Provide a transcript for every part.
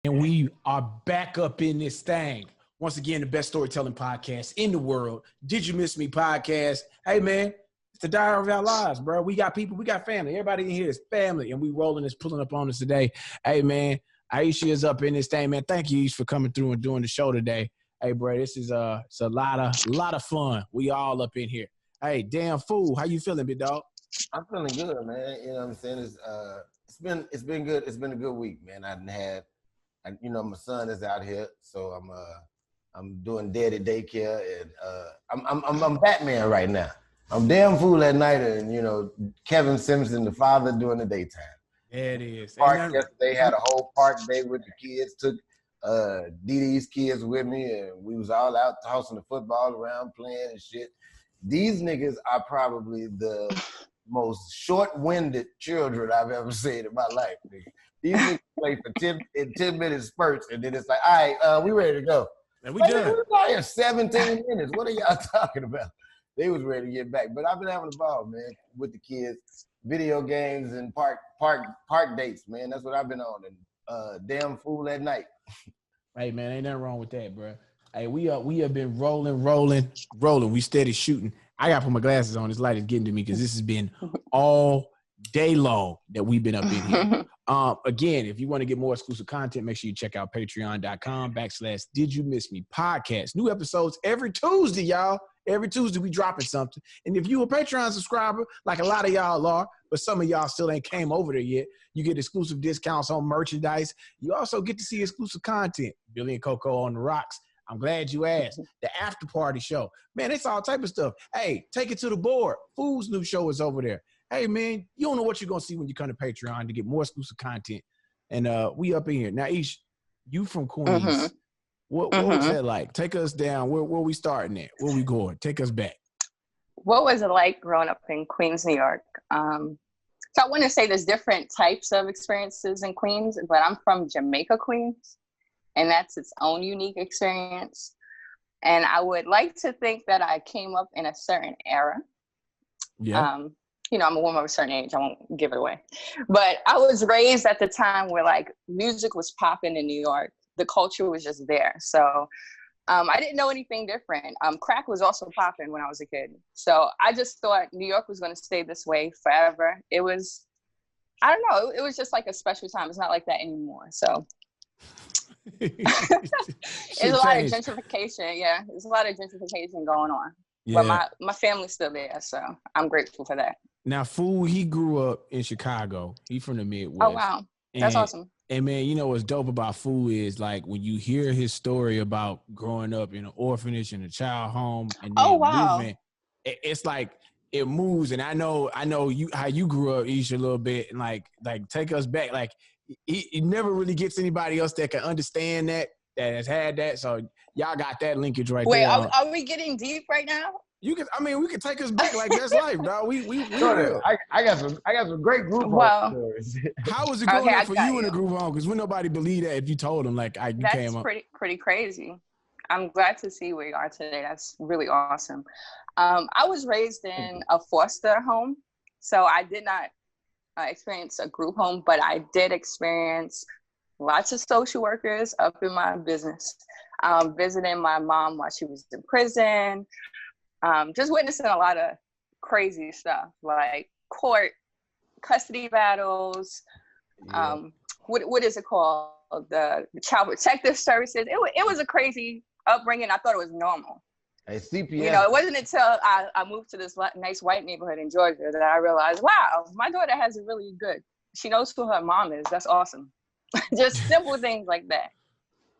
And we are back up in this thing. Once again, the best storytelling podcast in the world. Did You Miss Me podcast. Hey, man, it's the diary of our lives, bro. We got people, we got family. Everybody in here is family, and we rolling this, pulling up on us today. Hey, man, Aiesha is up in this thing, man. Thank you, Aiesha, for coming through and doing the show today. Hey, bro, this is it's a lot of fun. We all up in here. Hey, damn fool, how you feeling, big dog? I'm feeling good, man. You know what I'm saying? It's been good. It's been a good week, man. My son is out here, so I'm doing daddy daycare, and I'm Batman right now. I'm damn fool at night, and Kevin Simpson, the father, during the daytime. Yeah, it is. Park yesterday, had a whole park day with the kids. Took DD's kids with me, and we was all out tossing the football around, playing and shit. These niggas are probably the most short-winded children I've ever seen in my life, nigga. These niggas play for 10 minute spurts, and then it's like, all right, we ready to go. And we done. We're here 17 minutes. What are y'all talking about? They was ready to get back. But I've been having a ball, man, with the kids. Video games and park dates, man. That's what I've been on. And damn fool at night. Hey, man, ain't nothing wrong with that, bro. Hey, we have been rolling. We steady shooting. I got to put my glasses on. This light is getting to me because this has been all day long that we've been up in here. Again, if you want to get more exclusive content, make sure you check out patreon.com/Did You Miss Me podcast. New episodes every Tuesday, y'all. Every Tuesday we dropping something. And if you a Patreon subscriber, like a lot of y'all are, but some of y'all still ain't came over there yet, you get exclusive discounts on merchandise. You also get to see exclusive content. Billy and Coco on the rocks. I'm glad you asked. The after party show. Man, it's all type of stuff. Hey, take it to the board. Fool's new show is over there. Hey, man, you don't know what you're going to see when you come to Patreon to get more exclusive content. And we up in here. Now, Ish, you from Queens. Mm-hmm. What was that like? Take us down. Where we starting at? Where we going? Take us back. What was it like growing up in Queens, New York? So I want to say there's different types of experiences in Queens, but I'm from Jamaica, Queens, and that's its own unique experience. And I would like to think that I came up in a certain era. Yeah. I'm a woman of a certain age. I won't give it away. But I was raised at the time where like music was popping in New York. The culture was just there. So I didn't know anything different. Crack was also popping when I was a kid. So I just thought New York was going to stay this way forever. It was, I don't know. It was just like a special time. It's not like that anymore. So there's a lot of gentrification. Yeah, there's a lot of gentrification going on. Yeah. But my family's still there. So I'm grateful for that. Now, Fool, he grew up in Chicago. He from the Midwest. Oh, wow. That's awesome. And, man, you know what's dope about Fool is, like, when you hear his story about growing up in an orphanage and a child home and then moving, it's like it moves. And I know you how you grew up, Ish, a little bit, and, like take us back. Like, he never really gets anybody else that can understand that has had that. So y'all got that linkage right there. Wait, are we getting deep right now? We can take us back like that's life, dog. We I got some great group home stories. How was it growing up for you in a group home? Because nobody believed that if you told them you came up. That's pretty crazy. I'm glad to see where you are today. That's really awesome. I was raised in a foster home, so I did not experience a group home, but I did experience lots of social workers up in my business, visiting my mom while she was in prison. Just witnessing a lot of crazy stuff like court custody battles. What is it called? The Child Protective Services. It was a crazy upbringing. I thought it was normal. Hey, CPS. It wasn't until I moved to this nice white neighborhood in Georgia that I realized, wow, my daughter has it really good. She knows who her mom is. That's awesome. Just simple things like that.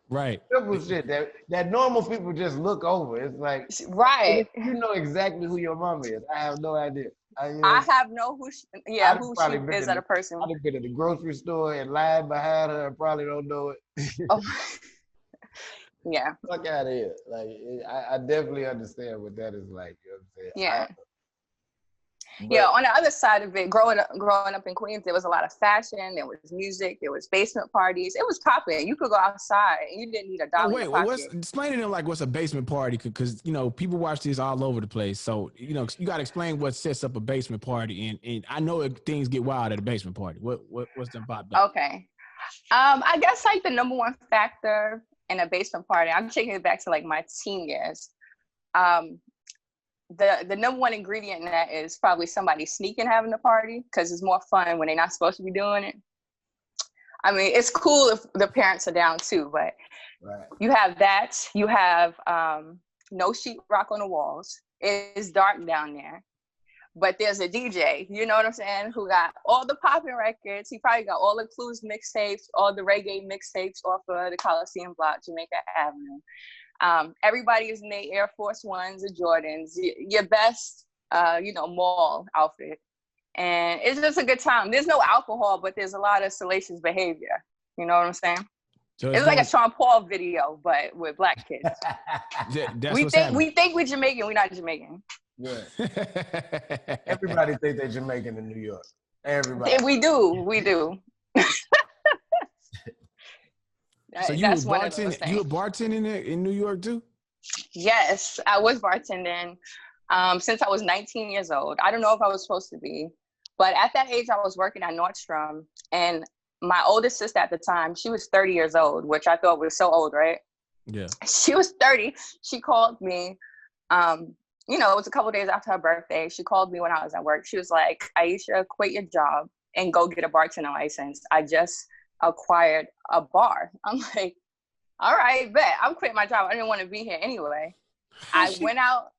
Right. Simple shit that normal people just look over. It's like, right. You know exactly who your mom is. I have no idea. I have no who she is as a person. I've been at the grocery store and lied behind her and probably don't know it. Oh. Yeah. Fuck out of here. Like, I definitely understand what that is like. You know what I'm saying? Yeah. Yeah, on the other side of it, growing up in Queens, there was a lot of fashion, there was music, there was basement parties. It was popping. You could go outside and you didn't need a dollar. Explain to them what's a basement party, because people watch this all over the place. So you got to explain what sets up a basement party. And I know things get wild at a basement party. What's the vibe? Okay. I guess like the number one factor in a basement party, I'm taking it back to like my teen years. Um, the number one ingredient in that is probably somebody sneaking having a party because it's more fun when they're not supposed to be doing it. I mean, it's cool if the parents are down too, but Right. you have that. You have no sheetrock on the walls. It is dark down there. But there's a DJ, you know what I'm saying, who got all the popping records. He probably got all the Clues mixtapes, all the reggae mixtapes off of the Coliseum block, Jamaica Avenue. Everybody is in their Air Force Ones or Jordans, your best, mall outfit. And it's just a good time. There's no alcohol, but there's a lot of salacious behavior. You know what I'm saying? So it's like a Sean Paul video, but with black kids. That's what's happening. We think we're Jamaican. We're not Jamaican. Yeah. Everybody think they're Jamaican in New York. Everybody. We do. So you were bartending in New York too? Yes, I was bartending since I was 19 years old. I don't know if I was supposed to be, but at that age, I was working at Nordstrom, and my oldest sister at the time, she was 30 years old, which I thought was so old, right? Yeah. She was 30. She called me. It was a couple of days after her birthday. She called me when I was at work. She was like, Aiesha, quit your job and go get a bartender license. I just acquired a bar. I'm like, all right, bet. I'm quitting my job. I didn't want to be here anyway. I went out.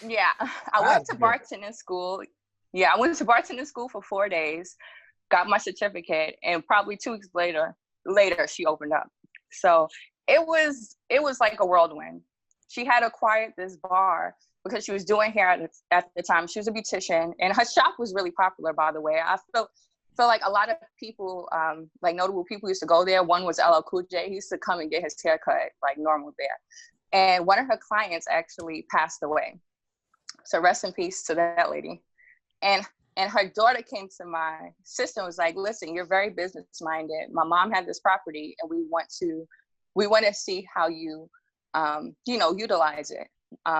Yeah, I went to bartending school. Yeah, I went to bartending school for 4 days, got my certificate, and probably 2 weeks later, she opened up. So it was like a whirlwind. She had acquired this bar because she was doing hair at the time. She was a beautician, and her shop was really popular, by the way. I felt like a lot of people, like notable people, used to go there. One was LL Cool J. He used to come and get his hair cut, like normal there. And one of her clients actually passed away. So rest in peace to that lady. And her daughter came to my sister and was like, listen, you're very business minded. My mom had this property, and we want to see how you, utilize it.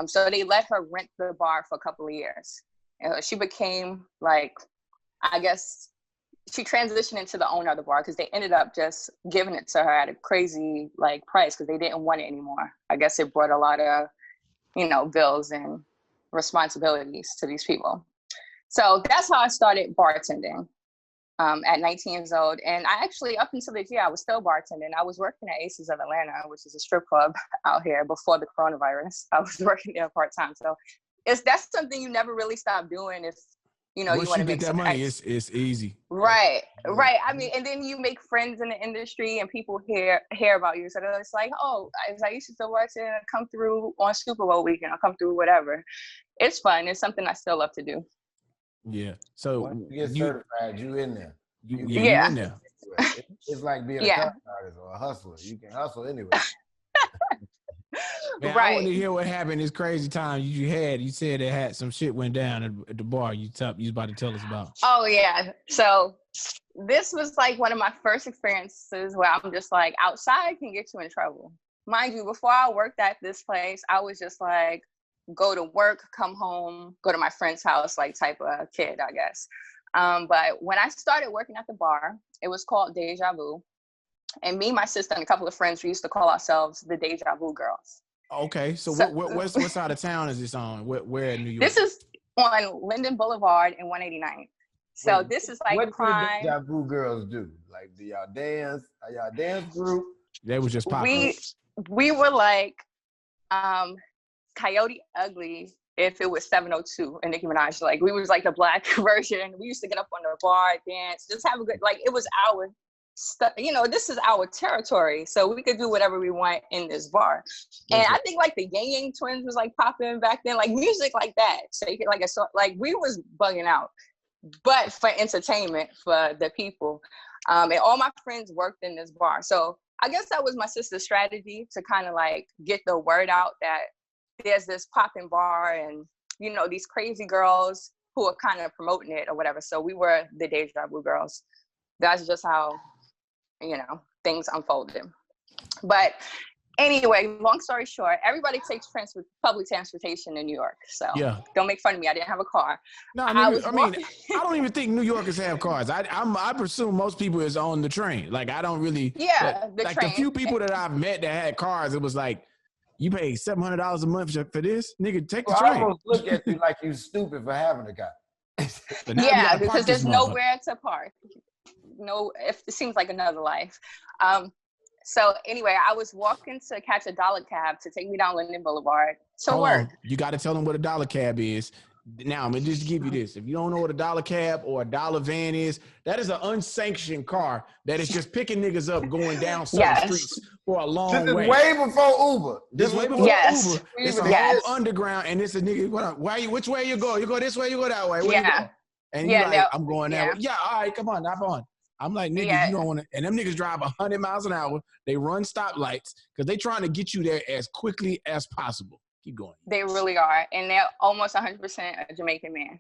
So they let her rent the bar for a couple of years. And she became I guess she transitioned into the owner of the bar because they ended up just giving it to her at a crazy price because they didn't want it anymore. I guess it brought a lot of, bills and responsibilities to these people. So that's how I started bartending at 19 years old. And I actually, up until this year, I was still bartending. I was working at Aces of Atlanta, which is a strip club out here before the coronavirus. I was working there part-time. So that's something you never really stop doing if, you want to make that money, it's easy. Right. I mean, and then you make friends in the industry and people hear about you. So it's like, oh, I used to still work and come through on Super Bowl weekend. I'll come through whatever. It's fun. It's something I still love to do. Yeah. So once you get certified, you in there. You in there. It's like being a con artist or a hustler. You can hustle anyway. Man, right. I want to hear what happened this crazy time you had. You said it had some shit went down at the bar. You was about to tell us about. Oh yeah. So this was one of my first experiences where I'm just like, outside can get you in trouble. Mind you, before I worked at this place, I was just go to work, come home, go to my friend's house, type of kid, I guess. But when I started working at the bar, it was called Deja Vu. And me, my sister, and a couple of friends, we used to call ourselves the Deja Vu Girls. Okay, so what side of town is this on? Where in New York? This is on Linden Boulevard and 189th. So Wait, this is what prime. What do Deja Vu Girls do? Do y'all dance? Are y'all a dance group? They was just popping. We were Coyote Ugly if it was 702 and Nicki Minaj. We was the black version. We used to get up on the bar, dance, just have a good, it was our stuff. This is our territory. So we could do whatever we want in this bar. And I think the Yang Yang Twins was popping back then, music like that. So you could we was bugging out, but for entertainment for the people. And all my friends worked in this bar. So I guess that was my sister's strategy to kind of get the word out that there's this popping bar and, these crazy girls who are kind of promoting it or whatever. So we were the Deja Vu Girls. That's just how, things unfolded. But Anyway, long story short, everybody takes public transportation in New York. So Yeah. don't make fun of me. I didn't have a car. No, I don't even think New Yorkers have cars. I presume most people is on the train. Like, I don't really. Yeah, the like train. the few people that I've met that had cars, it was like, you pay $700 a month for this, nigga. Take the train. I almost look at you like you stupid for having a car. But now you gotta because park there's this nowhere to park. No, it seems like another life. So anyway, I was walking to catch a dollar cab to take me down Linden Boulevard to Hold work. on. You got to tell them what a dollar cab is. Now, I'm going to just give you this. If you don't know what a dollar cab or a dollar van is, that is an unsanctioned car that is just picking niggas up going down certain streets for a long way. This is way before Uber. This way before Uber. It's a whole underground, and it's a nigga, which way you go? You go this way, you go that way. Where you go? And you're like, I'm going that way. Yeah, all right, come on, hop on. I'm like, nigga, you don't want to. And them niggas drive 100 miles an hour. They run stoplights because they trying to get you there as quickly as possible. Keep going. They really are. And they're almost 100% a Jamaican man.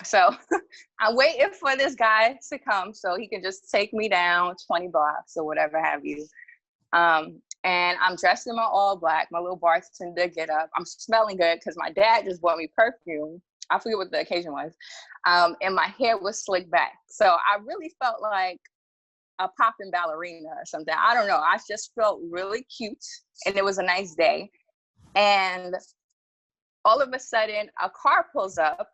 So I'm waiting for this guy to come so he can just take me down 20 blocks or whatever have you. And I'm dressed in my all black, my little bartender get up. I'm smelling good because my dad just bought me perfume. I forget what the occasion was. And my hair was slicked back. So I really felt like a poppin' ballerina or something. I don't know. I just felt really cute. And it was a nice day. And all of a sudden, a car pulls up.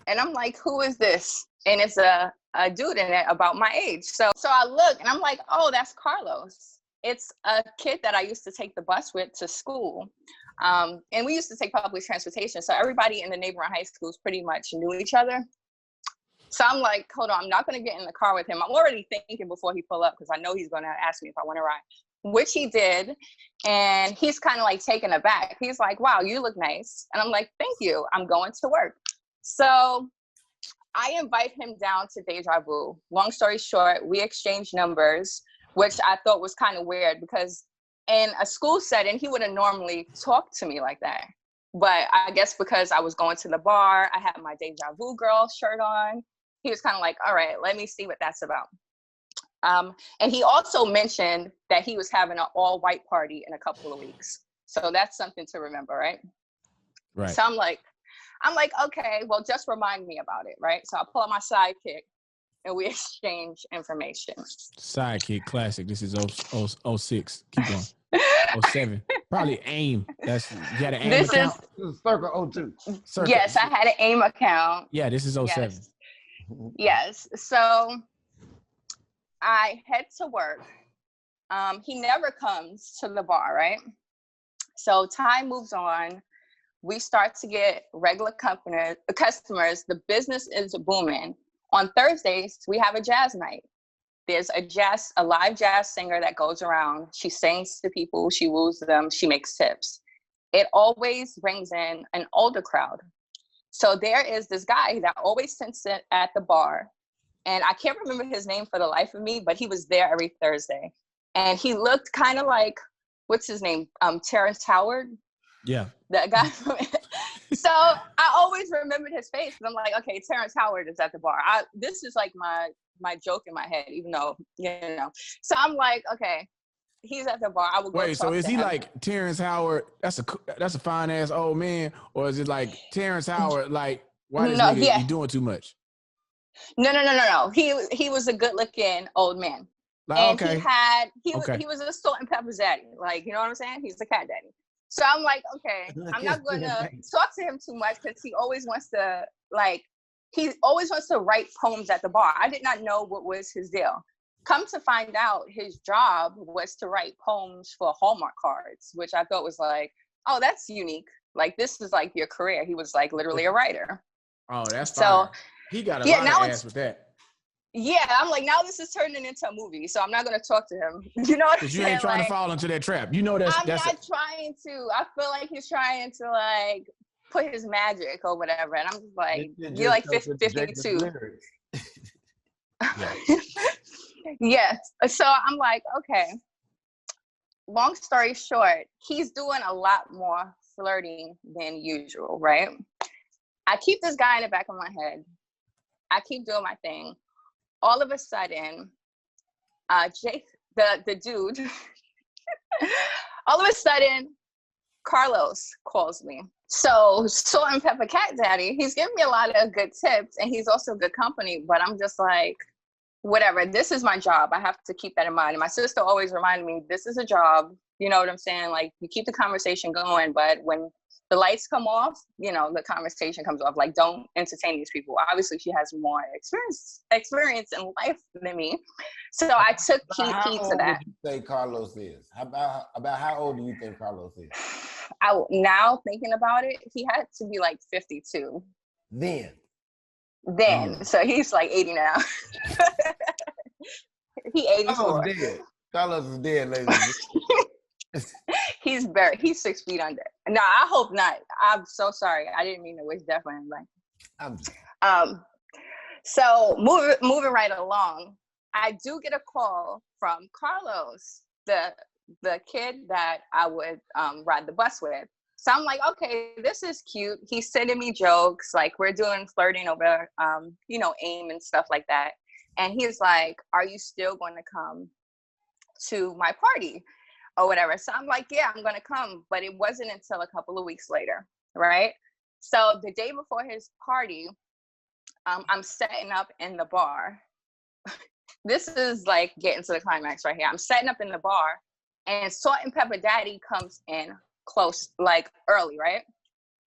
And I'm like, who is this? And it's a dude in it about my age. So I look and I'm like, oh, that's Carlos. It's a kid that I used to take the bus with to school. And we used to take public transportation. So everybody in the neighboring high schools pretty much knew each other. So I'm like, hold on, I'm not going to get in the car with him. I'm already thinking before he pull up because I know he's going to ask me if I want to ride, which he did. And he's kind of like taken aback. He's like, wow, you look nice. And I'm like, thank you. I'm going to work. So I invite him down to Deja Vu. Long story short, we exchanged numbers, which I thought was kind of weird because in a school setting, he wouldn't normally talk to me like that. But I guess because I was going to the bar, I had my Deja Vu girl shirt on. He was kind of like, all right, let me see what that's about. And he also mentioned that he was having an all-white party in a couple of weeks. So that's something to remember, right? Right. So I'm like, okay, well, just remind me about it, right? So I pull out my sidekick and we exchange information. Sidekick, classic. This is 06. Keep going. 07. Probably AIM. You had an AIM account? This is Circle 02. Yes, I had an AIM account. Yeah, this is 07. Yes. So I head to work. He never comes to the bar, right? So time moves on. We start to get regular customers. The business is booming. On Thursdays, we have a jazz night. There's a live jazz singer that goes around. She sings to people, she woos them, she makes tips. It always brings in an older crowd. So there is this guy that always sits at the bar. And I can't remember his name for the life of me, but he was there every Thursday. And he looked kind of like, what's his name? Terrence Howard. Yeah. That guy. So I always remembered his face. And I'm like, okay, Terrence Howard is at the bar. This is like my joke in my head, even though, So I'm like, okay, he's at the bar. I will go. Wait, so is he like Terrence Howard? That's a fine ass old man, or is it like Terrence Howard? Like, why this nigga you doing too much? No. He was a good looking old man, and okay. he was a salt and pepper daddy. Like, you know what I'm saying? He's the cat daddy. So I'm like, okay, I'm not going to talk to him too much because he always wants to write poems at the bar. I did not know what was his deal. Come to find out, his job was to write poems for Hallmark cards, which I thought was like, oh, that's unique. Like, this is like your career. He was like literally a writer. Oh, that's fine. So he got a lot of ass with that. Yeah, I'm like, now this is turning into a movie, so I'm not going to talk to him. You know what I'm saying? Because you ain't trying to fall into that trap. You know I'm not trying to. I feel like he's trying to, like, put his magic or whatever, and I'm just like, you're like 52. Yes. So I'm like, okay. Long story short, he's doing a lot more flirting than usual, right? I keep this guy in the back of my head. I keep doing my thing. All of a sudden, Jake, the dude, All of a sudden, Carlos calls me. So Salt and Pepper Cat Daddy, he's giving me a lot of good tips and he's also good company, but I'm just like, whatever, this is my job. I have to keep that in mind. And my sister always reminded me, this is a job. You know what I'm saying? Like, you keep the conversation going, but when the lights come off, you know, the conversation comes off. Like, don't entertain these people. Obviously, she has more experience in life than me. So I took heed to that. How old would you say Carlos is? About how old do you think Carlos is? Now thinking about it, he had to be like 52. Then. So he's like 80 now. He 84. Carlos is dead, ladies and gentlemen. He's 6 feet under. No, I hope not. I'm so sorry. I didn't mean to wish death on anybody. So moving right along, I do get a call from Carlos, the kid that I would ride the bus with. So I'm like, okay, this is cute. He's sending me jokes, like we're doing flirting over, AIM and stuff like that. And he's like, are you still going to come to my party or whatever? So I'm like, yeah, I'm going to come. But it wasn't until a couple of weeks later, right? So the day before his party, I'm setting up in the bar. This is like getting to the climax right here. I'm setting up in the bar and Salt and Pepper Daddy comes in close, like early, right?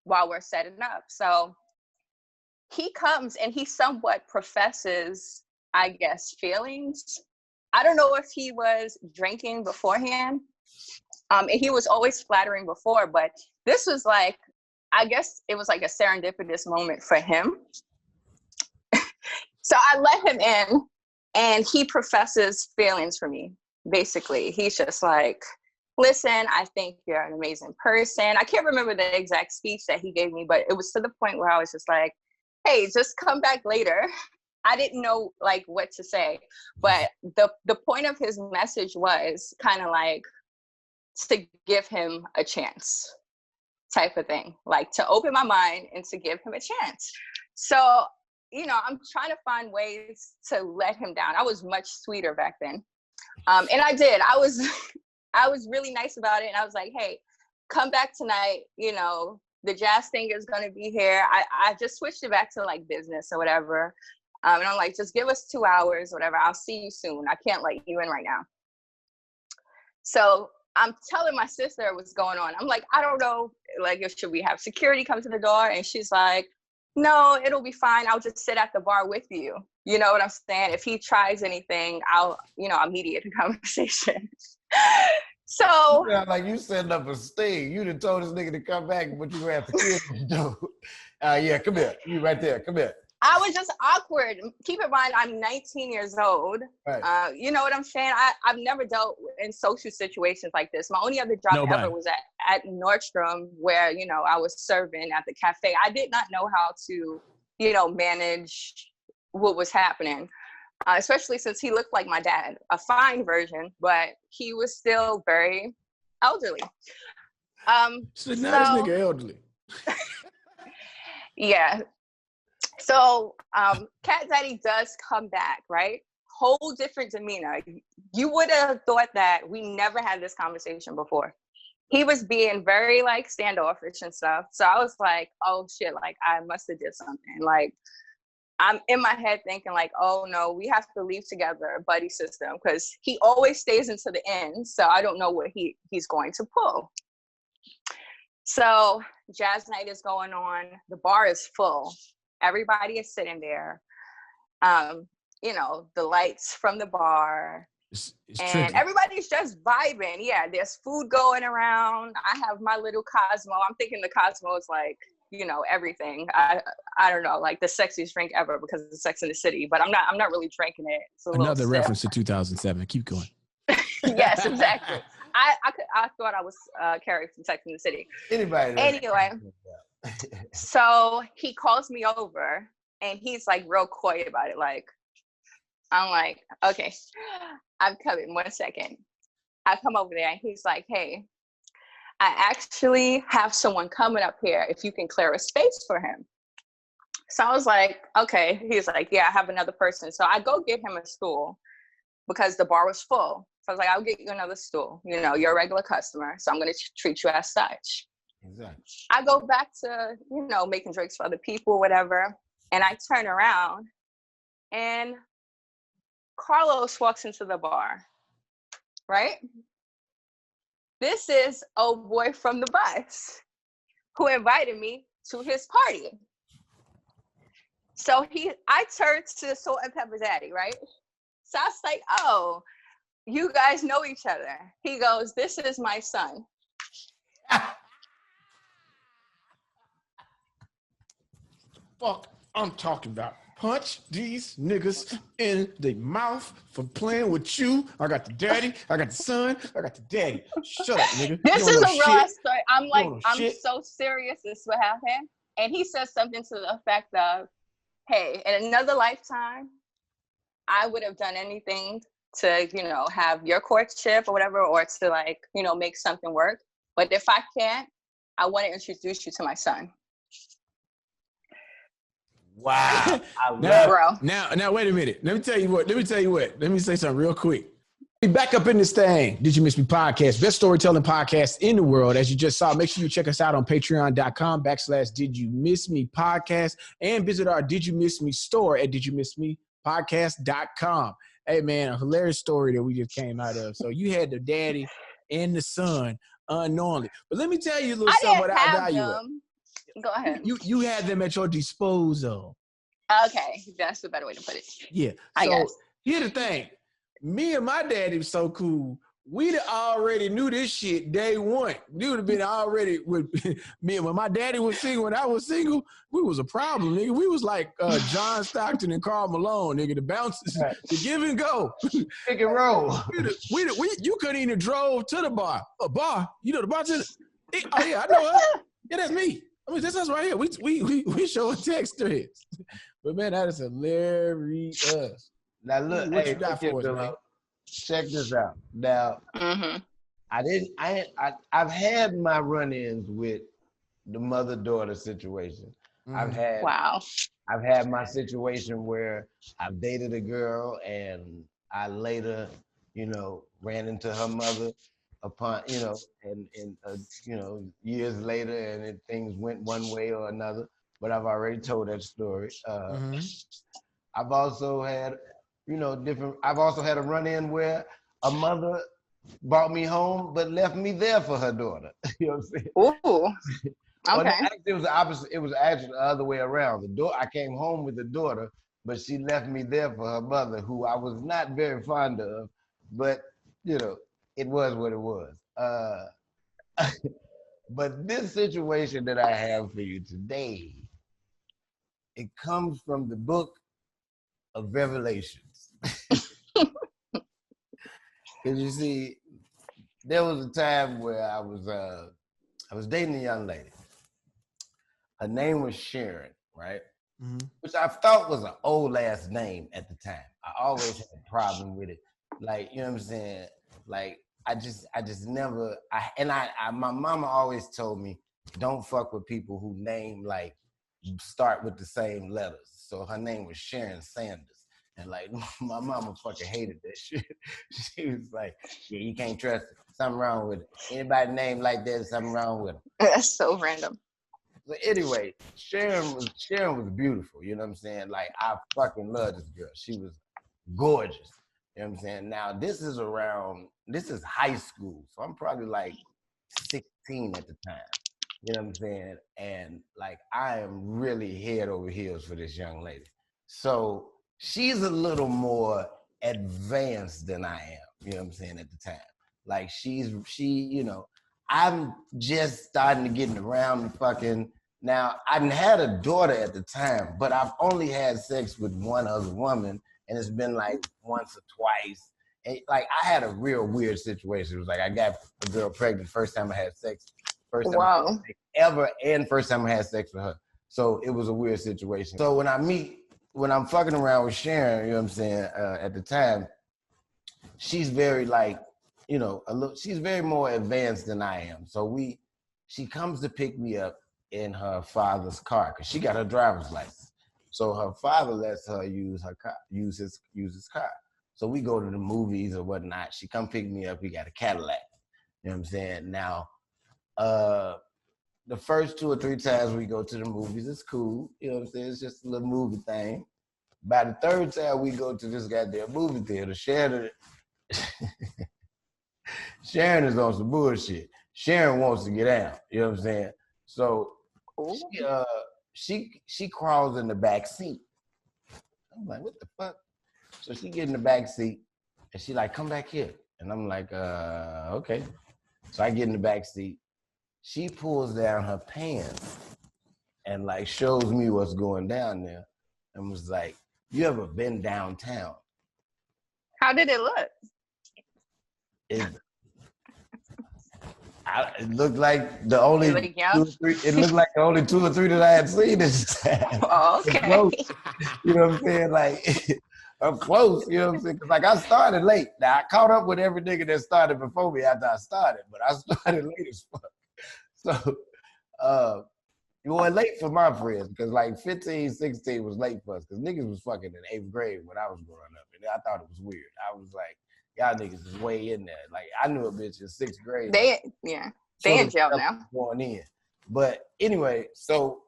While we're setting up. So he comes and he somewhat professes, I guess, feelings. I don't know if he was drinking beforehand. And he was always flattering before, but this was like, I guess it was like a serendipitous moment for him. So I let him in and he professes feelings for me. Basically, he's just like, listen, I think you're an amazing person. I can't remember the exact speech that he gave me, but it was to the point where I was just like, hey, just come back later. I didn't know like what to say, but the point of his message was kind of like to give him a chance type of thing, like to open my mind and to give him a chance. So, you know, I'm trying to find ways to let him down. I was much sweeter back then. And I did. I was really nice about it. And I was like, hey, come back tonight. You know, the jazz thing is going to be here. I just switched it back to like business or whatever. And I'm like, just give us 2 hours, whatever. I'll see you soon. I can't let you in right now. So I'm telling my sister what's going on. I'm like, I don't know, like, should we have security come to the door? And she's like, no, it'll be fine. I'll just sit at the bar with you. You know what I'm saying? If he tries anything, I'll mediate the conversation. So you sound like you setting up a sting. You done told this nigga to come back, but you have to kill him. Yeah, come here. You right there. Come here. I was just awkward. Keep in mind, I'm 19 years old. Right. You know what I'm saying? I've never dealt in social situations like this. My only other job ever was at Nordstrom, where, you know, I was serving at the cafe. I did not know how to, you know, manage what was happening, especially since he looked like my dad, a fine version, but he was still very elderly. So now this nigga elderly. Yeah. So Cat Daddy does come back, right? Whole different demeanor. You would have thought that we never had this conversation before. He was being very like standoffish and stuff. So I was like, oh shit, like I must have did something. Like I'm in my head thinking like, oh no, we have to leave together, buddy system, because he always stays into the end. So I don't know what he's going to pull. So jazz night is going on. The bar is full. Everybody is sitting there. You know, the lights from the bar. It's and tricky. Everybody's just vibing. Yeah, there's food going around. I have my little Cosmo. I'm thinking the Cosmo is like, you know, everything. I don't know, like the sexiest drink ever because it's Sex in the City, but I'm not really drinking it. It's a another reference to 2007. Keep going. Yes, exactly. I thought I was Carrie from Sex in the City. Anyway, so he calls me over and he's like real coy about it. Like, I'm like, okay, I'm coming 1 second. I come over there and he's like, hey, I actually have someone coming up here if you can clear a space for him. So I was like, okay. He's like, yeah, I have another person. So I go get him a stool because the bar was full. So I was like, I'll get you another stool. You know, you're a regular customer, so I'm going to treat you as such. Exactly. I go back to, you know, making drinks for other people, whatever. And I turn around and Carlos walks into the bar, right? This is old boy from the bus who invited me to his party. So I turned to Salt and Pepper Daddy, right? So I was like, oh, you guys know each other. He goes, this is my son. Fuck, I'm talking about. Punch these niggas in the mouth for playing with you. I got the daddy, I got the son, I got the daddy. Shut up, nigga. This is a real life story. I'm like, I'm shit. so serious. This is what happened. And he said something to the effect of, hey, in another lifetime, I would have done anything to, you know, have your courtship or whatever, or to like, you know, make something work. But if I can't, I want to introduce you to my son. Wow. Now, wait a minute. Let me tell you what. Let me say something real quick. Back up in this thing. Did You Miss Me podcast? Best storytelling podcast in the world. As you just saw, make sure you check us out on patreon.com/Did You Miss Me podcast and visit our Did You Miss Me store at didyouMissMePodcast.com. Hey, man, a hilarious story that we just came out of. So you had the daddy and the son unknowingly. But let me tell you a little something what I value. Go ahead. You had them at your disposal. Okay, that's the better way to put it. Yeah. I guess. Here's the thing. Me and my daddy was so cool. We'd already knew this shit day one. We would have been already with me. When my daddy was single, when I was single, we was a problem, nigga. We was like John Stockton and Karl Malone, nigga. The bounces, the give and go. Pick and roll. You couldn't even drove to the bar. A bar? You know the bartender? Oh, yeah, I know her. Yeah, that's me. I mean, that's us right here. We show text threads. But, man, that is hilarious. Now, look, what hey, you got for us, man? Check this out. Now, I've had my run-ins with the mother-daughter situation. Mm-hmm. I've had my situation where I've dated a girl and I later, you know, ran into her mother upon, you know, and you know, years later, and things went one way or another. But I've already told that story. I've also had, you know, I've also had a run-in where a mother brought me home but left me there for her daughter. You know what I'm saying? Ooh. Okay. No, actually, it was the opposite. It was actually the other way around. I came home with the daughter, but she left me there for her mother, who I was not very fond of. But you know, it was what it was. But this situation that I have for you today, it comes from the book of Revelations. Because you see, there was a time where I was dating a young lady. Her name was Sharon, right? Mm-hmm. Which I thought was an old last name at the time. I always had a problem with it. Like, you know what I'm saying? Like, I just never, my mama always told me, don't fuck with people who name like start with the same letters. So her name was Sharon Sanders. And like, my mama fucking hated that shit. She was like, yeah, you can't trust it. Something wrong with it. Anybody named like that, something wrong with them. That's so random. So anyway, Sharon was beautiful. You know what I'm saying? Like, I fucking love this girl. She was gorgeous. You know what I'm saying? Now, this is high school. So I'm probably like 16 at the time. You know what I'm saying? And like, I am really head over heels for this young lady. So she's a little more advanced than I am, you know what I'm saying, at the time. Like, she, you know, I'm just starting to get around and fucking, now, I had a daughter at the time, but I've only had sex with one other woman, and it's been like once or twice. And like, I had a real weird situation. It was like, I got a girl pregnant first time I had sex, first time I had sex ever, and first time I had sex with her. So it was a weird situation. So when I'm fucking around with Sharon, you know what I'm saying, at the time, she's very like, you know, she's very more advanced than I am. So she comes to pick me up in her father's car because she got her driver's license. So her father lets her use his car. So we go to the movies or whatnot. She come pick me up. We got a Cadillac. You know what I'm saying? Now, the first 2 or 3 times we go to the movies, it's cool. You know what I'm saying? It's just a little movie thing. By the 3rd time we go to this goddamn movie theater, Sharon is on some bullshit. Sharon wants to get out. You know what I'm saying? So she crawls in the back seat. I'm like, what the fuck? So she get in the back seat and she like, come back here. And I'm like, okay. So I get in the back seat. She pulls down her pants and like shows me what's going down there and was like, you ever been downtown? How did it look? It looked like the only it looked like the only 2 or 3 that I had seen this time. Oh, okay. You know what I'm saying? Like I'm close, you know what I'm saying? Cause like I started late. Now I caught up with every nigga that started before me after I started, but I started late as fuck. So you were late for my friends because like 15, 16 was late for us because niggas was fucking in 8th grade when I was growing up. And I thought it was weird. I was like, y'all niggas is way in there. Like I knew a bitch in 6th grade. They in jail now. Going in. But anyway, so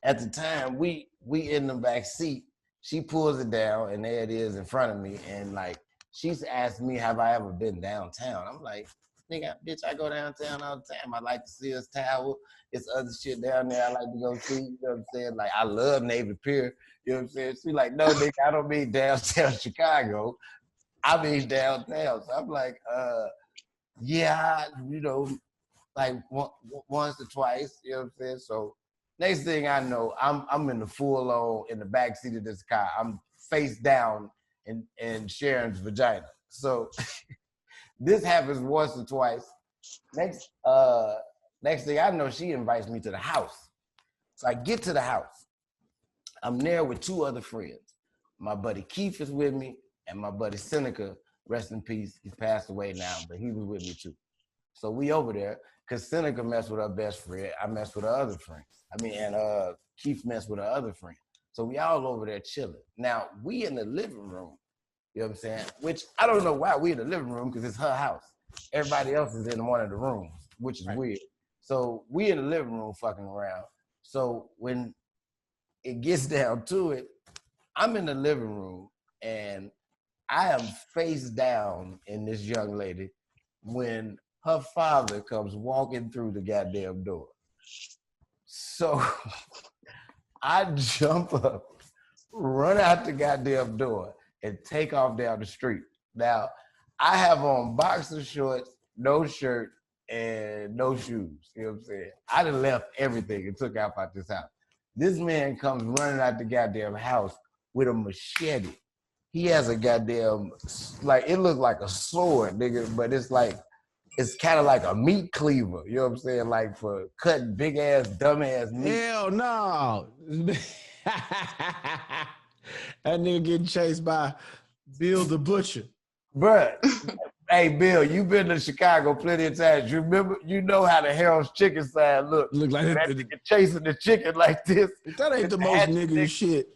at the time we in the back seat, she pulls it down and there it is in front of me. And like she's asked me, have I ever been downtown? I'm like, nigga, bitch, I go downtown all the time. I like to see us Tower. It's other shit down there I like to go see. You know what I'm saying? Like, I love Navy Pier. You know what I'm saying? She like, no, nigga, I don't mean downtown Chicago. I mean downtown. So I'm like, yeah, you know, like once or twice. You know what I'm saying? So next thing I know, I'm in the full on in the backseat of this car. I'm face down in Sharon's vagina. So this happens once or twice. Next thing I know, she invites me to the house. So I get to the house. I'm there with 2 other friends. My buddy Keith is with me, and my buddy Seneca, rest in peace. He's passed away now, but he was with me too. So we over there, because Seneca messed with her best friend. I messed with her other friends. And Keith messed with her other friend. So we all over there chilling. Now, we in the living room. You know what I'm saying? Which I don't know why we in the living room because it's her house. Everybody else is in one of the rooms, which is weird. So we in the living room fucking around. So when it gets down to it, I'm in the living room and I am face down in this young lady when her father comes walking through the goddamn door. So I jump up, run out the goddamn door, and take off down the street. Now, I have on boxer shorts, no shirt, and no shoes. You know what I'm saying? I done left everything and took off out this house. This man comes running out the goddamn house with a machete. He has a goddamn, like, it looks like a sword, nigga, but it's like, it's kind of like a meat cleaver. You know what I'm saying? Like for cutting big ass, dumb ass meat. Hell no. That nigga getting chased by Bill the Butcher. Bruh, hey Bill, you been to Chicago plenty of times. You remember, you know how the Harold's chicken sign look like that nigga chasing the chicken like this. That ain't the most nigga shit.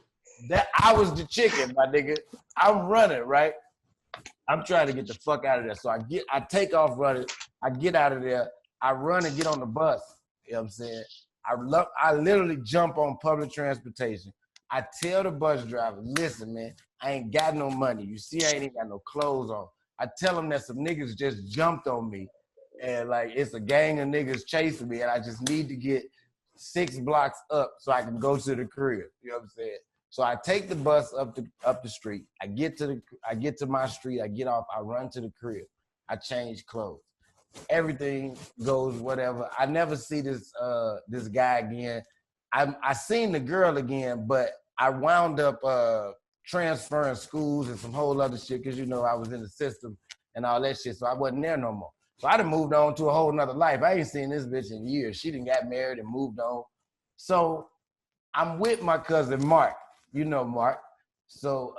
That I was the chicken, my nigga. I'm running, right? I'm trying to get the fuck out of there. So I take off running. I get out of there. I run and get on the bus. You know what I'm saying? I literally jump on public transportation. I tell the bus driver, listen, man, I ain't got no money. You see, I ain't even got no clothes on. I tell him that some niggas just jumped on me and like it's a gang of niggas chasing me and I just need to get 6 blocks up so I can go to the crib. You know what I'm saying? So I take the bus up the street. I get to my street. I get off. I run to the crib. I change clothes. Everything goes whatever. I never see this guy again. I seen the girl again, but I wound up transferring schools and some whole other shit because, you know, I was in the system and all that shit, so I wasn't there no more. So I done moved on to a whole nother life. I ain't seen this bitch in years. She done got married and moved on. So I'm with my cousin Mark. You know Mark. So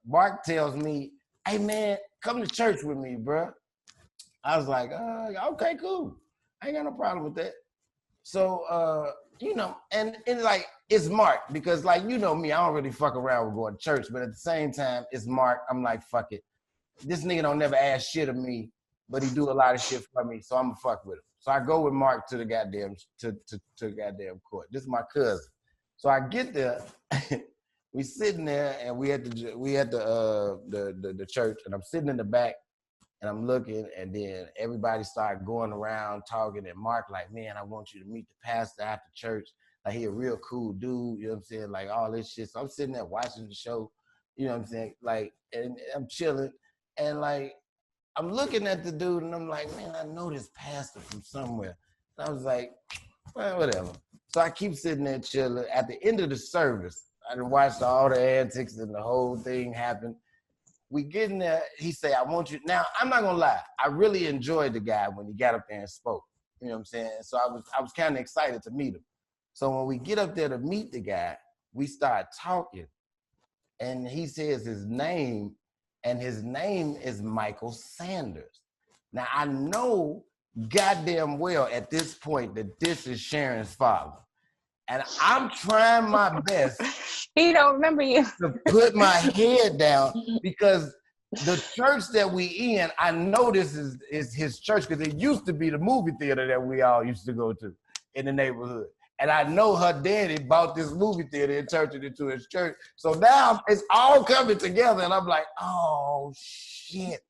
Mark tells me, hey, man, come to church with me, bro. I was like, okay, cool. I ain't got no problem with that. So you know, and like it's Mark because like you know me, I don't really fuck around with going to church, but at the same time, it's Mark. I'm like, fuck it. This nigga don't never ask shit of me, but he do a lot of shit for me, so I'ma fuck with him. So I go with Mark to the goddamn to goddamn court. This is my cousin. So I get there, we sitting there, and we at the church, and I'm sitting in the back, and I'm looking, and then everybody started going around talking, and Mark like, man, I want you to meet the pastor after church. Like he a real cool dude, you know what I'm saying? Like all this shit. So I'm sitting there watching the show, you know what I'm saying? Like, and I'm chilling, and like I'm looking at the dude, and I'm like, man, I know this pastor from somewhere. And I was like, well, whatever. So I keep sitting there chilling. At the end of the service, I watched all the antics and the whole thing happen. We get in there, he say, I want you. Now, I'm not gonna lie, I really enjoyed the guy when he got up there and spoke. You know what I'm saying? So I was kind of excited to meet him. So when we get up there to meet the guy, we start talking. And he says his name, and his name is Michael Sanders. Now, I know goddamn well at this point that this is Sharon's father. And I'm trying my best. He don't remember you. To put my head down because the church that we in, I know this is his church because it used to be the movie theater that we all used to go to in the neighborhood. And I know her daddy bought this movie theater and turned it into his church. So now it's all coming together. And I'm like, oh, shit.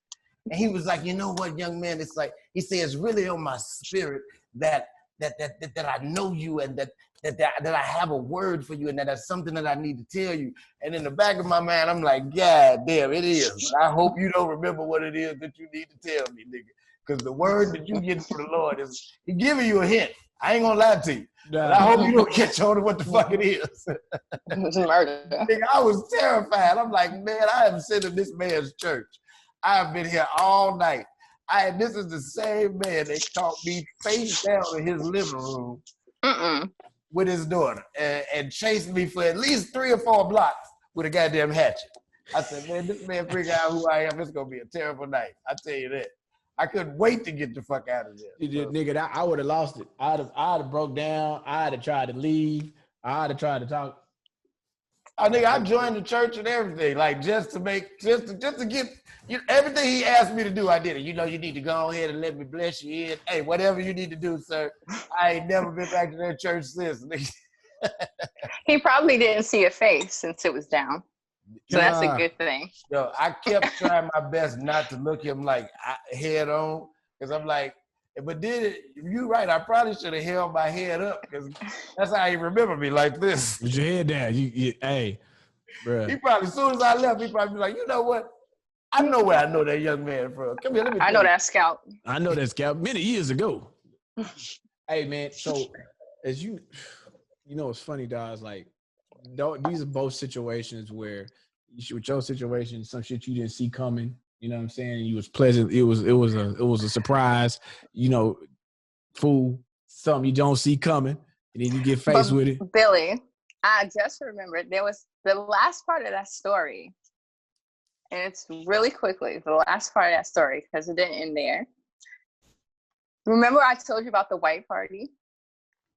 And he was like, you know what, young man? It's like, he said, it's really on my spirit that I know you and that I have a word for you and that that's something that I need to tell you. And in the back of my mind, I'm like, God damn, it is. But I hope you don't remember what it is that you need to tell me, nigga. Because the word that you get from the Lord is, he giving you a hint. I ain't gonna lie to you. But I hope you don't catch on to what the fuck it is. Murder. Nigga, I was terrified. I'm like, man, I haven't sat in this man's church. I have been here all night. This is the same man that caught me face down in his living room with his daughter and chased me for at least 3 or 4 blocks with a goddamn hatchet. I said, man, this man figure out who I am. It's going to be a terrible night. I tell you that. I couldn't wait to get the fuck out of there. So. Nigga, I would have lost it. I'd have broke down. I'd have tried to leave. I'd have tried to talk. Oh, nigga, I joined the church and everything, like just to get everything he asked me to do. I did it. You know, you need to go ahead and let me bless you in. Hey, whatever you need to do, sir. I ain't never been back to that church since. He probably didn't see a face since it was down, so that's a good thing. Yo, I kept trying my best not to look him like head on, because I'm like, but you're right. I probably should have held my head up because that's how he remember me, like this. With your head down. Hey, bro. He probably, as soon as I left, he probably be like, you know what? I know where I know that young man from. Come here, let me. I know that scout. I know that scout many years ago. Hey, man. So, as you know, it's funny, dog. It's like, these are both situations where, with your situation, some shit you didn't see coming. You know what I'm saying? You was pleasant. It was a surprise. You know, fool, something you don't see coming, and then you get faced with it. Billy, I just remembered there was the last part of that story, and it's really quickly the last part of that story because it didn't end there. Remember, I told you about the white party?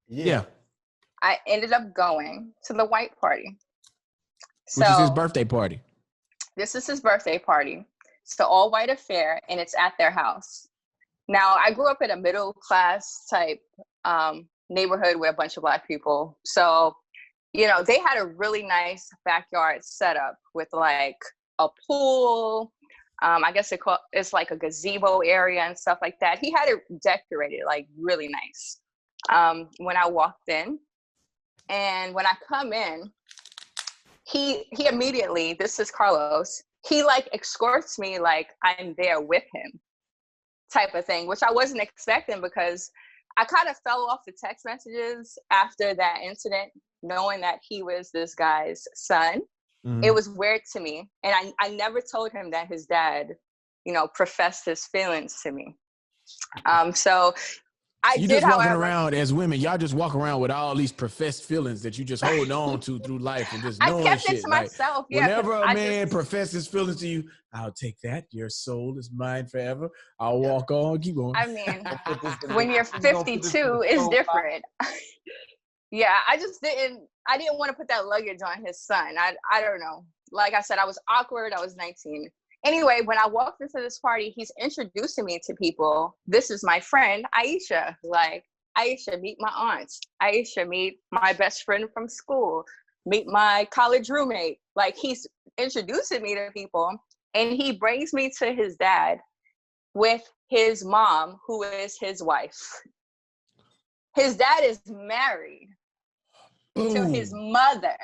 Yeah. I ended up going to the white party. Which is his birthday party. This is his birthday party. It's the all-white affair, and it's at their house. Now, I grew up in a middle-class type neighborhood with a bunch of Black people. So, you know, they had a really nice backyard setup with, like, a pool. I guess it's like a gazebo area and stuff like that. He had it decorated, like, really nice when I walked in. And when I come in, he immediately, this is Carlos, he like escorts me like I'm there with him type of thing, which I wasn't expecting because I kind of fell off the text messages after that incident, knowing that he was this guy's son. Mm-hmm. It was weird to me. And I never told him that his dad, you know, professed his feelings to me. So I You did, just walking however. around as women. Y'all just walk around with all these professed feelings that you just hold on to through life and just I knowing kept shit. it to Like, myself. Yeah, whenever a I man just, professes feelings to you, I'll take that. Your soul is mine forever. I'll walk on, keep going. I mean, Put this in when the- you're we gonna put this in the 52, it's stove box. different. Yeah, I didn't want to put that luggage on his son. I don't know. Like I said, I was awkward. I was 19. Anyway, when I walked into this party, he's introducing me to people. This is my friend, Aiesha. Like, Aiesha, meet my aunt. Aiesha, meet my best friend from school. Meet my college roommate. Like, he's introducing me to people. And he brings me to his dad with his mom, who is his wife. His dad is married to his mother.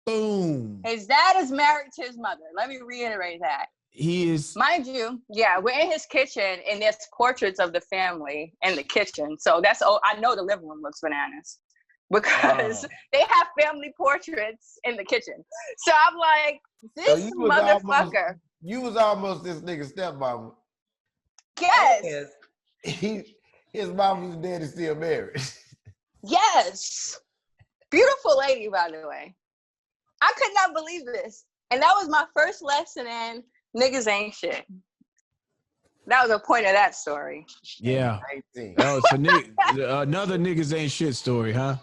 Boom. His dad is married to his mother. Let me reiterate that. He is. Mind you, yeah, we're in his kitchen and there's portraits of the family in the kitchen. So I know the living room looks bananas because they have family portraits in the kitchen. So I'm like, this motherfucker. You was almost this nigga stepmama. Yes. His mom and dad is still married. Yes. Beautiful lady, by the way. I could not believe this. And that was my first lesson in niggas ain't shit. That was the point of that story. Yeah. Oh, so another niggas ain't shit story, huh?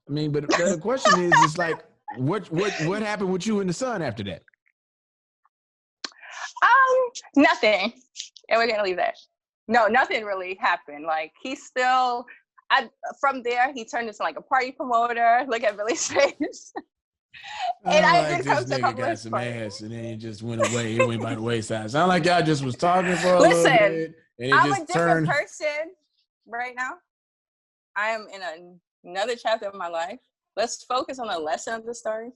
I mean, but the question is, it's like, what happened with you and the son after that? Nothing. And we're gonna leave that. No, nothing really happened. Like, he's still, from there, he turned into like a party promoter. Look at Billy's face. And I did come to a couple got of some parties. ass and then it just went away. It went by the wayside. Sound like y'all just was talking for a little bit. And I'm a different person right now. I am in another chapter of my life. Let's focus on the lesson of the story.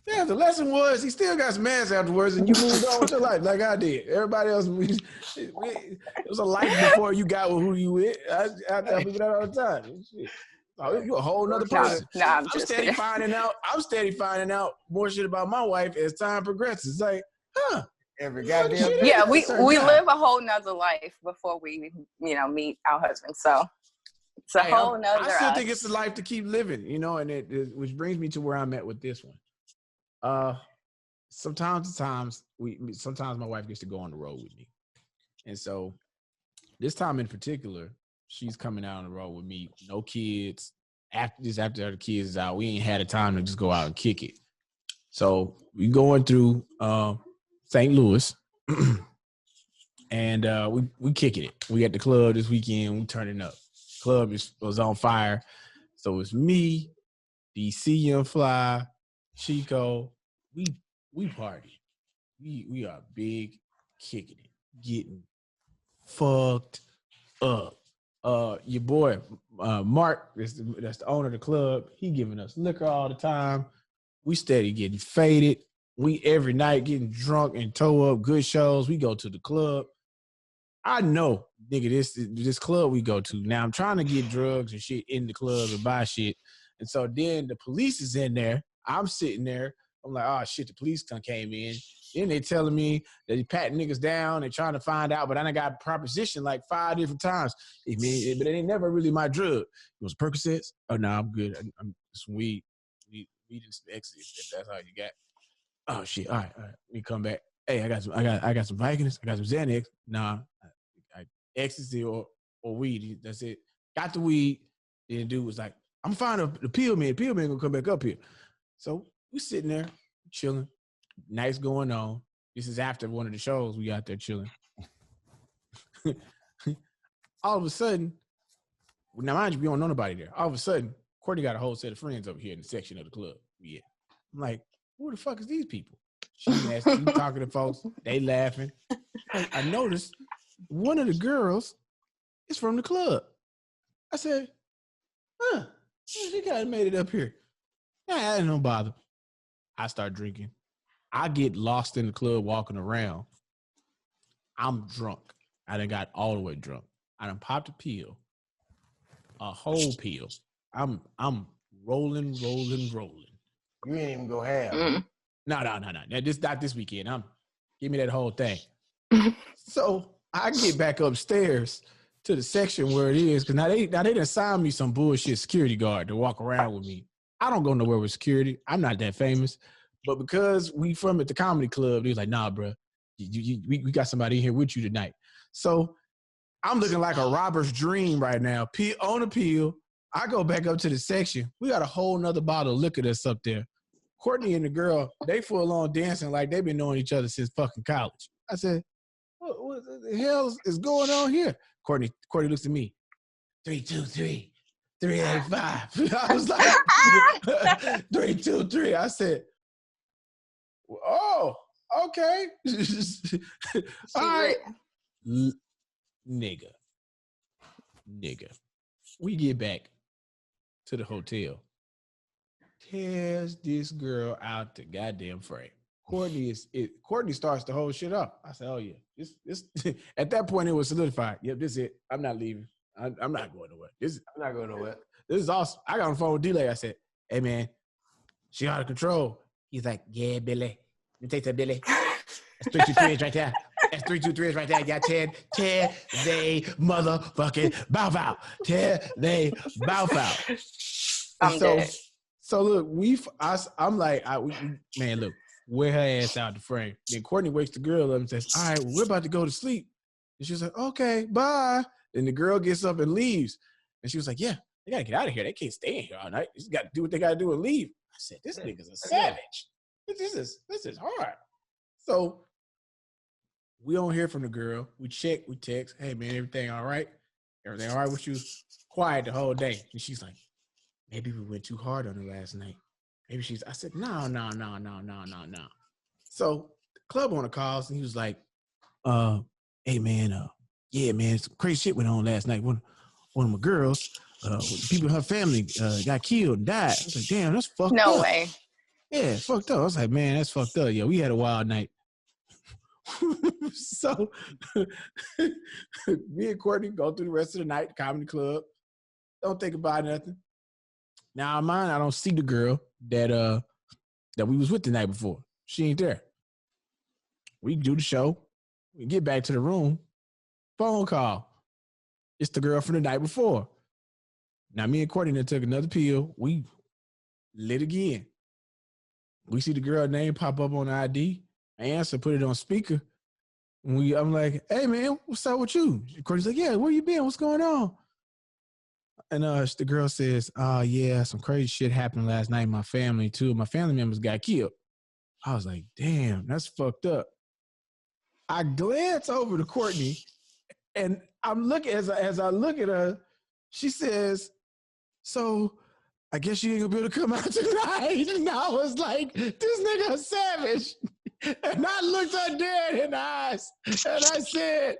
Yeah, the lesson was he still got some ass afterwards, and you moved on with your life like I did. Everybody else, it was a life before you got with who you with. I tell people that all the time. Shit. Oh, you're a whole nother person. I'm steady finding out more shit about my wife as time progresses. It's like, every goddamn yeah, we live a whole nother life before we meet our husband. So it's a whole nother. I still think it's a life to keep living, and which brings me to where I'm at with this one. Sometimes my wife gets to go on the road with me, and so this time in particular, she's coming out on the road with me. No kids. After the kids is out, we ain't had a time to just go out and kick it. So we going through St. Louis, and we kicking it. We at the club this weekend. We turning up. Club was on fire. So it's me, DC Young Fly, Chico. We party. We are big kicking it, getting fucked up. Your boy Mark, that's the owner of the club. He giving us liquor all the time. We steady getting faded. We every night getting drunk and toe up. Good shows. We go to the club. I know, nigga, this club we go to. Now I'm trying to get drugs and shit in the club and buy shit. And so then the police is in there. I'm sitting there. I'm like, oh shit, the police came in. Then they telling me that he patting niggas down and trying to find out, but I done got propositioned like 5 different times. But it ain't never really my drug. It was Percocets. Oh no, I'm good. I'm some weed. Weed and some ecstasy. If that's all you got. Oh shit. All right. We come back. Hey, I got some Vicodins. I got some Xanax. Nah, ecstasy or weed. That's it. Got the weed. Then the dude was like, I'm gonna find the pill man. Pill man gonna come back up here. So we sitting there chilling. Nights going on. This is after one of the shows. We out there chilling. All of a sudden, now mind you, we don't know nobody there. All of a sudden, Courtney got a whole set of friends over here in the section of the club. Yeah. I'm like, who the fuck is these people? She talking to folks. They laughing. I noticed one of the girls is from the club. I said, she kind of made it up here. Yeah, I ain't no bother. I start drinking. I get lost in the club walking around. I'm drunk. I done got all the way drunk. I done popped a pill. A whole pill. I'm rolling. You ain't even gonna have. No. This not this weekend. Give me that whole thing. So I get back upstairs to the section where it is, because now they done assigned me some bullshit security guard to walk around with me. I don't go nowhere with security. I'm not that famous. But because we from at the comedy club, they was like, nah, bro, we got somebody in here with you tonight. So I'm looking like a robber's dream right now. On appeal, I go back up to the section. We got a whole nother bottle of liquor that's up there. Courtney and the girl, they full on dancing like they've been knowing each other since fucking college. I said, what the hell is going on here? Courtney looks at me. 323 385. I was like, 323. I said, oh, okay. All right. Nigga. We get back to the hotel. Tears this girl out the goddamn frame. Courtney starts the whole shit up. I said, oh yeah. This at that point it was solidified. Yep, this is it. I'm not leaving. I'm not going nowhere. I'm not going nowhere. This is awesome. I got on the phone with D-Lay. I said, hey man, she out of control. He's like, yeah, Billy. You take that, Billy. That's 323 right there. That's 323 right there. You got tear they motherfucking bow. Tear they bow. So look, I'm like, man, look, wear her ass out the frame. Then Courtney wakes the girl up and says, all right, we're about to go to sleep. And she's like, okay, bye. And the girl gets up and leaves. And she was like, yeah, they got to get out of here. They can't stay in here all night. They just got to do what they got to do and leave. I said, this nigga's a savage. This is hard. So we don't hear from the girl. We check, we text. Hey, man, everything all right? Everything all right with you? Quiet the whole day. And she's like, maybe we went too hard on her last night. I said, no. So the club owner calls and he was like, hey, man, yeah, man, some crazy shit went on last night. One of my girls, people in her family got killed and died. I was like, damn, that's fucked up. No way. Yeah, fucked up. I was like, man, that's fucked up. Yeah, we had a wild night. So me and Courtney go through the rest of the night, comedy club. Don't think about nothing. Now, in mine, I don't see the girl that we was with the night before. She ain't there. We do the show. We get back to the room. Phone call. It's the girl from the night before. Now, me and Courtney took another pill. We lit again. We see the girl name pop up on the ID. I answer, put it on speaker. I'm like, hey, man, what's up with you? Courtney's like, yeah, where you been? What's going on? And the girl says, yeah, some crazy shit happened last night in my family, too. My family members got killed. I was like, damn, that's fucked up. I glance over to Courtney, and I'm looking, as I look at her, she says, so I guess you ain't gonna be able to come out tonight. And I was like, this nigga a savage. And I looked her dead in the eyes, and I said,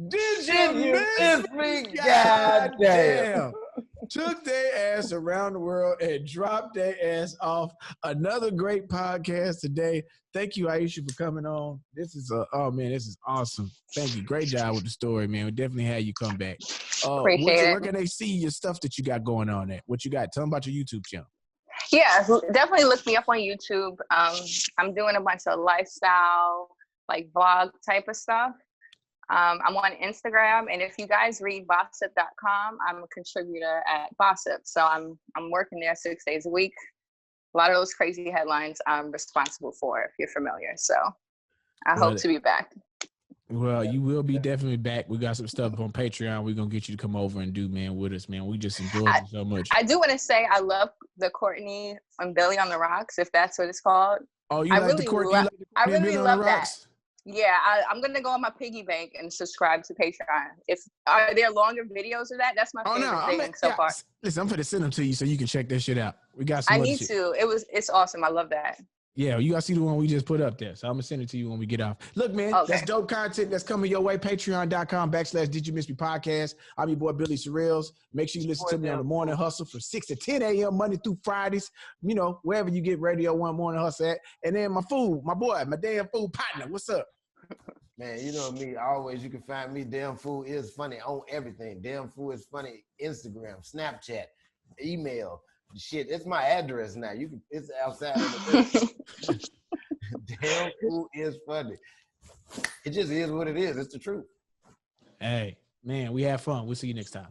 did you miss me? God damn. Took their ass around the world and dropped their ass off. Another great podcast today. Thank you, Aiesha, for coming on. This is this is awesome. Thank you. Great job with the story, man. We definitely had you come back. Appreciate it. Where can they see your stuff that you got going on there? What you got? Tell them about your YouTube channel. Yeah, definitely look me up on YouTube. I'm doing a bunch of lifestyle, like vlog type of stuff. I'm on Instagram, and if you guys read Bossip.com, I'm a contributor at Bossip. So I'm working there 6 days a week. A lot of those crazy headlines I'm responsible for, if you're familiar. So I hope to be back. Well, you will be definitely back. We got some stuff on Patreon. We're going to get you to come over and do, man, with us, man. We just enjoyed you so much. I do want to say I love the Courtney and Billy on the Rocks, if that's what it's called. Oh, you like the Courtney and Billy on the Rocks? Yeah, I'm going to go on my piggy bank and subscribe to Patreon. Are there longer videos of that? That's my favorite thing so far. Listen, I'm going to send them to you so you can check that shit out. We got some I need to. It's awesome. I love that. Yeah, you got to see the one we just put up there. So I'm going to send it to you when we get off. Look, man, That's dope content that's coming your way. Patreon.com/Did You Miss Me Podcast. I'm your boy, Billy Sorrells. Make sure you listen to me on the Morning Hustle from 6 to 10 a.m. Monday through Fridays. You know, wherever you get Radio 1 Morning Hustle at. And then my damn food partner. What's up? Man, you know me. Always, you can find me. Damn Fool is funny on everything. Damn Fool is funny. Instagram, Snapchat, email. Shit, it's my address now. It's outside of the Damn Fool is funny. It just is what it is. It's the truth. Hey, Man, we had fun. We'll see you next time.